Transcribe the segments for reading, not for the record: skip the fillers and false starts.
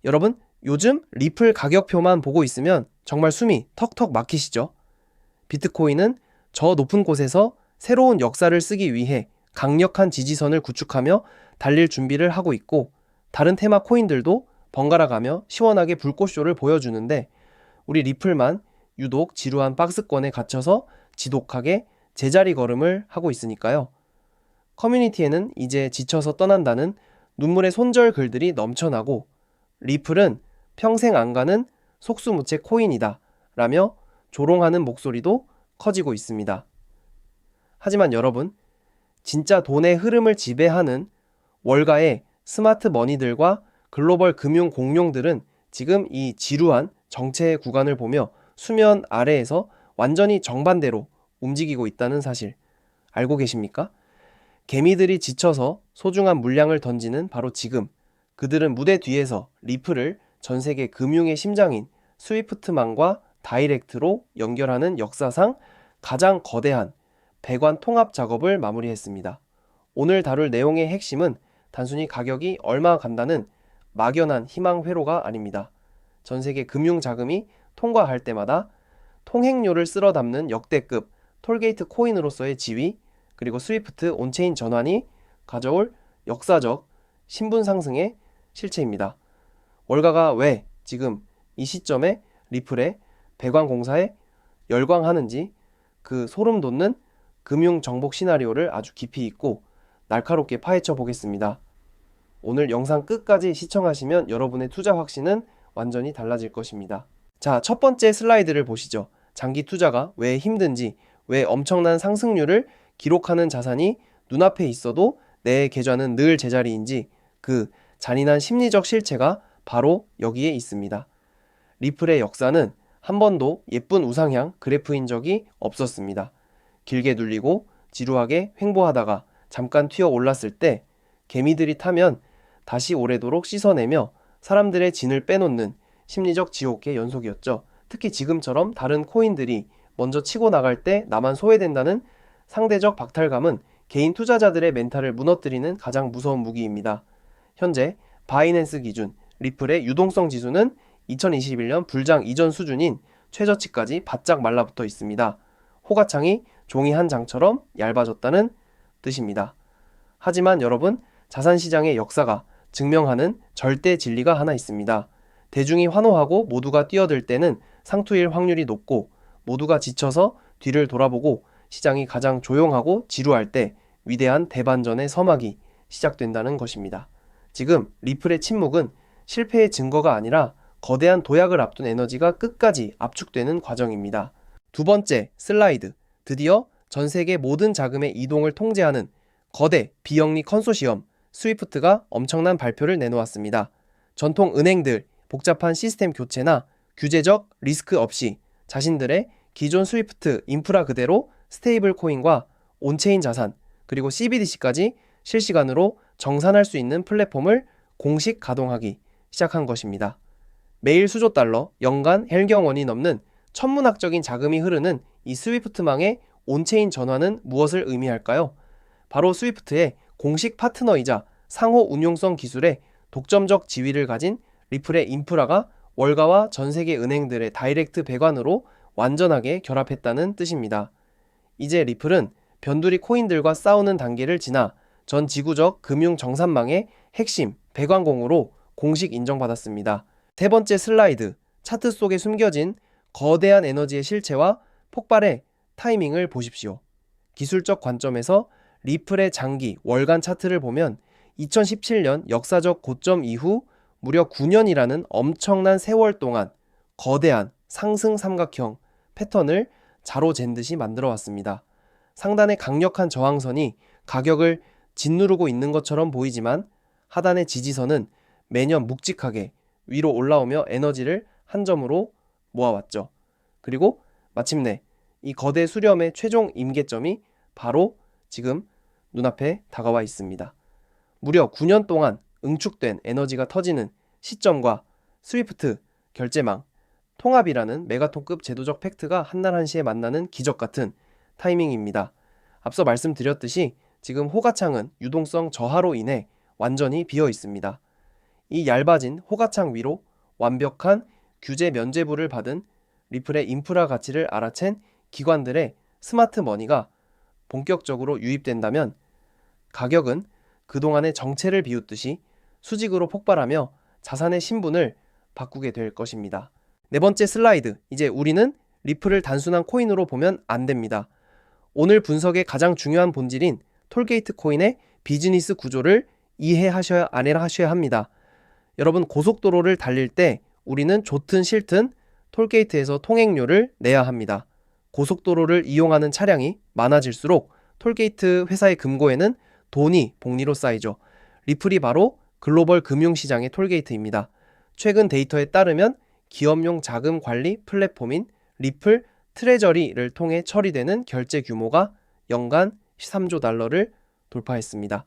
여러분, 요즘 리플 가격표만 보고 있으면 정말 숨이 턱턱 막히시죠? 비트코인은 저 높은 곳에서 새로운 역사를 쓰기 위해 강력한 지지선을 구축하며 달릴 준비를 하고 있고, 다른 테마 코인들도 번갈아가며 시원하게 불꽃쇼를 보여주는데, 우리 리플만 유독 지루한 박스권에 갇혀서 지독하게 제자리 걸음을 하고 있으니까요. 커뮤니티에는 이제 지쳐서 떠난다는 눈물의 손절 글들이 넘쳐나고, 리플은 평생 안 가는 속수무책 코인이다 라며 조롱하는 목소리도 커지고 있습니다. 하지만 여러분, 진짜 돈의 흐름을 지배하는 월가의 스마트 머니들과 글로벌 금융 공룡들은 지금 이 지루한 정체의 구간을 보며 수면 아래에서 완전히 정반대로 움직이고 있다는 사실 알고 계십니까? 개미들이 지쳐서 소중한 물량을 던지는 바로 지금, 그들은 무대 뒤에서 리플을 전 세계 금융의 심장인 스위프트망과 다이렉트로 연결하는 역사상 가장 거대한 배관 통합 작업을 마무리했습니다. 오늘 다룰 내용의 핵심은 단순히 가격이 얼마 간다는 막연한 희망 회로가 아닙니다. 전 세계 금융 자금이 통과할 때마다 통행료를 쓸어 담는 역대급 톨게이트 코인으로서의 지위, 그리고 스위프트 온체인 전환이 가져올 역사적 신분 상승의 실체입니다. 월가가 왜 지금 이 시점에 리플의 배관 공사에 열광하는지, 그 소름 돋는 금융 정복 시나리오를 아주 깊이 있고 날카롭게 파헤쳐 보겠습니다. 오늘 영상 끝까지 시청하시면 여러분의 투자 확신은 완전히 달라질 것입니다. 자, 첫 번째 슬라이드를 보시죠. 장기 투자가 왜 힘든지, 왜 엄청난 상승률을 기록하는 자산이 눈앞에 있어도 내 계좌는 늘 제자리인지, 그 잔인한 심리적 실체가 바로 여기에 있습니다. 리플의 역사는 한 번도 예쁜 우상향 그래프인 적이 없었습니다. 길게 눌리고 지루하게 횡보하다가 잠깐 튀어 올랐을 때 개미들이 타면 다시 오래도록 씻어내며 사람들의 진을 빼놓는 심리적 지옥의 연속이었죠. 특히 지금처럼 다른 코인들이 먼저 치고 나갈 때 나만 소외된다는 상대적 박탈감은 개인 투자자들의 멘탈을 무너뜨리는 가장 무서운 무기입니다. 현재 바이낸스 기준 리플의 유동성 지수는 2021년 불장 이전 수준인 최저치까지 바짝 말라붙어 있습니다. 호가창이 종이 한 장처럼 얇아졌다는 뜻입니다. 하지만 여러분, 자산시장의 역사가 증명하는 절대 진리가 하나 있습니다. 대중이 환호하고 모두가 뛰어들 때는 상투일 확률이 높고, 모두가 지쳐서 뒤를 돌아보고 시장이 가장 조용하고 지루할 때 위대한 대반전의 서막이 시작된다는 것입니다. 지금 리플의 침묵은 실패의 증거가 아니라 거대한 도약을 앞둔 에너지가 끝까지 압축되는 과정입니다. 두 번째 슬라이드, 드디어 전 세계 모든 자금의 이동을 통제하는 거대 비영리 컨소시엄 스위프트가 엄청난 발표를 내놓았습니다. 전통 은행들 복잡한 시스템 교체나 규제적 리스크 없이 자신들의 기존 스위프트 인프라 그대로 스테이블 코인과 온체인 자산, 그리고 CBDC까지 실시간으로 정산할 수 있는 플랫폼을 공식 가동하기 시작한 것입니다. 매일 수조 달러, 연간 헬경원이 넘는 천문학적인 자금이 흐르는 이 스위프트망의 온체인 전환은 무엇을 의미할까요? 바로 스위프트의 공식 파트너이자 상호 운용성 기술의 독점적 지위를 가진 리플의 인프라가 월가와 전 세계 은행들의 다이렉트 배관으로 완전하게 결합했다는 뜻입니다. 이제 리플은 변두리 코인들과 싸우는 단계를 지나 전 지구적 금융 정산망의 핵심 배관공으로 공식 인정받았습니다. 세 번째 슬라이드, 차트 속에 숨겨진 거대한 에너지의 실체와 폭발의 타이밍을 보십시오. 기술적 관점에서 리플의 장기 월간 차트를 보면 2017년 역사적 고점 이후 무려 9년이라는 엄청난 세월 동안 거대한 상승 삼각형 패턴을 자로 잰 듯이 만들어 왔습니다. 상단의 강력한 저항선이 가격을 짓누르고 있는 것처럼 보이지만, 하단의 지지선은 매년 묵직하게 위로 올라오며 에너지를 한 점으로 모아왔죠. 그리고 마침내 이 거대 수렴의 최종 임계점이 바로 지금 눈앞에 다가와 있습니다. 무려 9년 동안 응축된 에너지가 터지는 시점과 스위프트 결제망 통합이라는 메가톤급 제도적 팩트가 한날 한시에 만나는 기적 같은 타이밍입니다. 앞서 말씀드렸듯이 지금 호가창은 유동성 저하로 인해 완전히 비어 있습니다. 이 얇아진 호가창 위로 완벽한 규제 면죄부를 받은 리플의 인프라 가치를 알아챈 기관들의 스마트 머니가 본격적으로 유입된다면 가격은 그동안의 정체를 비웃듯이 수직으로 폭발하며 자산의 신분을 바꾸게 될 것입니다. 네 번째 슬라이드. 이제 우리는 리플을 단순한 코인으로 보면 안 됩니다. 오늘 분석의 가장 중요한 본질인 톨게이트 코인의 비즈니스 구조를 이해하셔야 합니다. 여러분, 고속도로를 달릴 때 우리는 좋든 싫든 톨게이트에서 통행료를 내야 합니다. 고속도로를 이용하는 차량이 많아질수록 톨게이트 회사의 금고에는 돈이 복리로 쌓이죠. 리플이 바로 글로벌 금융시장의 톨게이트입니다. 최근 데이터에 따르면 기업용 자금 관리 플랫폼인 리플 트레저리를 통해 처리되는 결제 규모가 연간 13조 달러를 돌파했습니다.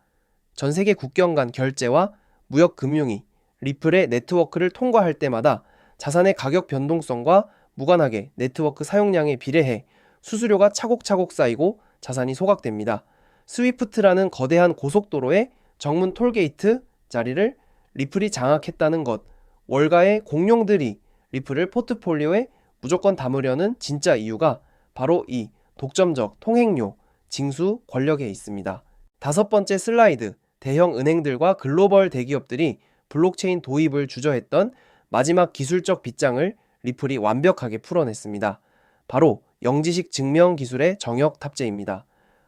전 세계 국경 간 결제와 무역 금융이 리플의 네트워크를 통과할 때마다 자산의 가격 변동성과 무관하게 네트워크 사용량에 비례해 수수료가 차곡차곡 쌓이고 자산이 소각됩니다. 스위프트라는 거대한 고속도로의 정문 톨게이트 자리를 리플이 장악했다는 것, 월가의 공룡들이 리플을 포트폴리오에 무조건 담으려는 진짜 이유가 바로 이 독점적 통행료, 징수 권력에 있습니다. 다섯 번째 슬라이드. 대형 은행들과 글로벌 대기업들이 블록체인 도입을 주저했던 마지막 기술적 빗장을 리플이 완벽하게 풀어냈습니다. 바로 영지식 증명 기술의 정역 탑재입니다.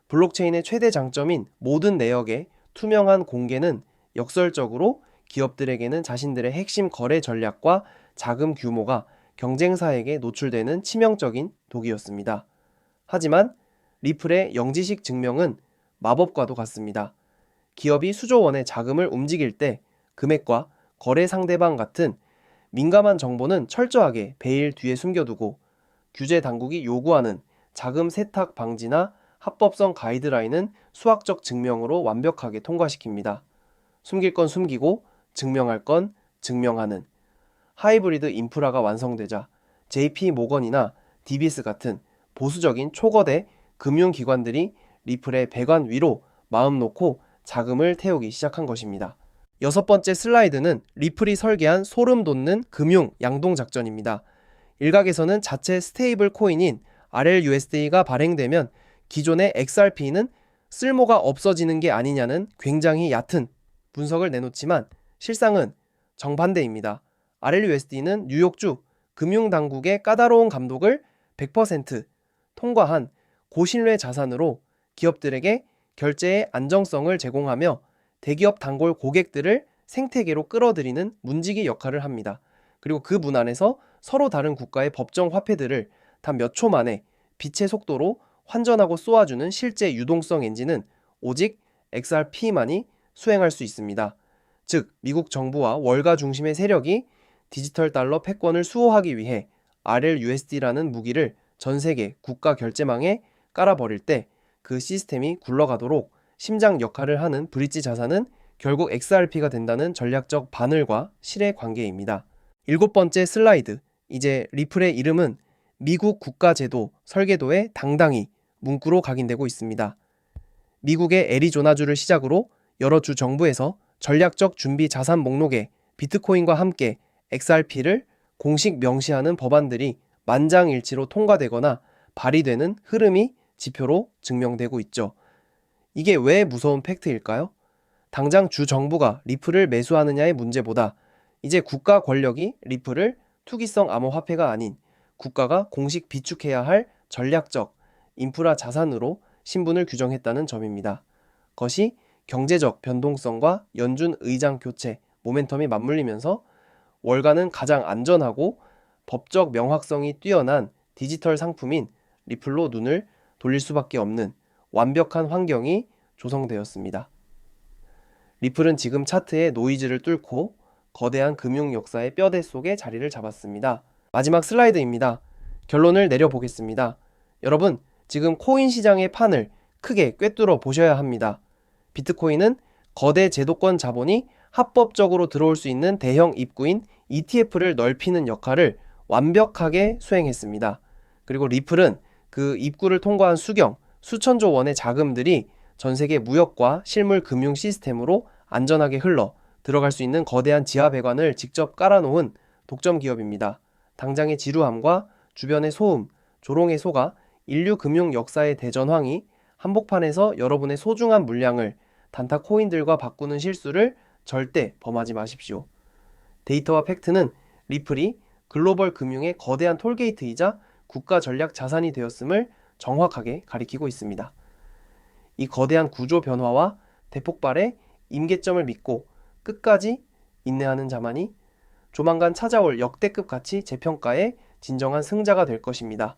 블록체인의 최대 장점인 모든 내역의 투명한 공개는 역설적으로 기업들에게는 자신들의 핵심 거래 전략과 자금 규모가 경쟁사에게 노출되는 치명적인 독이었습니다. 하지만 리플의 영지식 증명은 마법과도 같습니다. 기업이 수조 원의 자금을 움직일 때 금액과 거래 상대방 같은 민감한 정보는 철저하게 베일 뒤에 숨겨두고 규제 당국이 요구하는 자금 세탁 방지나 합법성 가이드라인은 수학적 증명으로 완벽하게 통과시킵니다. 숨길 건 숨기고 증명할 건 증명하는 하이브리드 인프라가 완성되자 JP 모건이나 DBS 같은 보수적인 초거대 금융기관들이 리플의 배관 위로 마음 놓고 자금을 태우기 시작한 것입니다. 여섯 번째 슬라이드는 리플이 설계한 소름 돋는 금융 양동 작전입니다. 일각에서는 자체 스테이블 코인인 RLUSD가 발행되면 기존의 XRP는 쓸모가 없어지는 게 아니냐는 굉장히 얕은 분석을 내놓지만 실상은 정반대입니다. RLUSD는 뉴욕주 금융당국의 까다로운 감독을 100% 통과한 고신뢰 자산으로 기업들에게 결제의 안정성을 제공하며 대기업 단골 고객들을 생태계로 끌어들이는 문지기 역할을 합니다. 그리고 그 문 안에서 서로 다른 국가의 법정 화폐들을 단 몇 초 만에 빛의 속도로 환전하고 쏘아주는 실제 유동성 엔진은 오직 XRP만이 수행할 수 있습니다. 즉, 미국 정부와 월가 중심의 세력이 디지털 달러 패권을 수호하기 위해 RLUSD라는 무기를 전 세계 국가 결제망에 깔아버릴 때 그 시스템이 굴러가도록 심장 역할을 하는 브릿지 자산은 결국 XRP가 된다는 전략적 바늘과 실의 관계입니다. 일곱 번째 슬라이드. 이제 리플의 이름은 미국 국가제도 설계도에 당당히 문구로 각인되고 있습니다. 미국의 애리조나주를 시작으로 여러 주 정부에서 전략적 준비 자산 목록에 비트코인과 함께 XRP를 공식 명시하는 법안들이 만장일치로 통과되거나 발의되는 흐름이 지표로 증명되고 있죠. 이게 왜 무서운 팩트일까요? 당장 주 정부가 리플을 매수하느냐의 문제보다 이제 국가 권력이 리플을 투기성 암호화폐가 아닌 국가가 공식 비축해야 할 전략적 인프라 자산으로 신분을 규정했다는 점입니다. 그것이 경제적 변동성과 연준 의장 교체, 모멘텀이 맞물리면서 월가는 가장 안전하고 법적 명확성이 뛰어난 디지털 상품인 리플로 눈을 돌릴 수밖에 없는 완벽한 환경이 조성되었습니다. 리플은 지금 차트의 노이즈를 뚫고 거대한 금융 역사의 뼈대 속에 자리를 잡았습니다. 마지막 슬라이드입니다. 결론을 내려보겠습니다. 여러분, 지금 코인 시장의 판을 크게 꿰뚫어 보셔야 합니다. 비트코인은 거대 제도권 자본이 합법적으로 들어올 수 있는 대형 입구인 ETF를 넓히는 역할을 완벽하게 수행했습니다. 그리고 리플은 그 입구를 통과한 수천조 원의 자금들이 전 세계 무역과 실물 금융 시스템으로 안전하게 흘러 들어갈 수 있는 거대한 지하 배관을 직접 깔아놓은 독점 기업입니다. 당장의 지루함과 주변의 소음, 조롱의 소가 인류 금융 역사의 대전황이 한복판에서 여러분의 소중한 물량을 단타 코인들과 바꾸는 실수를 절대 범하지 마십시오. 데이터와 팩트는 리플이 글로벌 금융의 거대한 톨게이트이자 국가 전략 자산이 되었음을 정확하게 가리키고 있습니다. 이 거대한 구조 변화와 대폭발의 임계점을 믿고 끝까지 인내하는 자만이 조만간 찾아올 역대급 가치 재평가의 진정한 승자가 될 것입니다.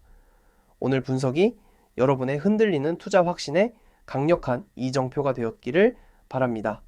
오늘 분석이 여러분의 흔들리는 투자 확신에 강력한 이정표가 되었기를 바랍니다.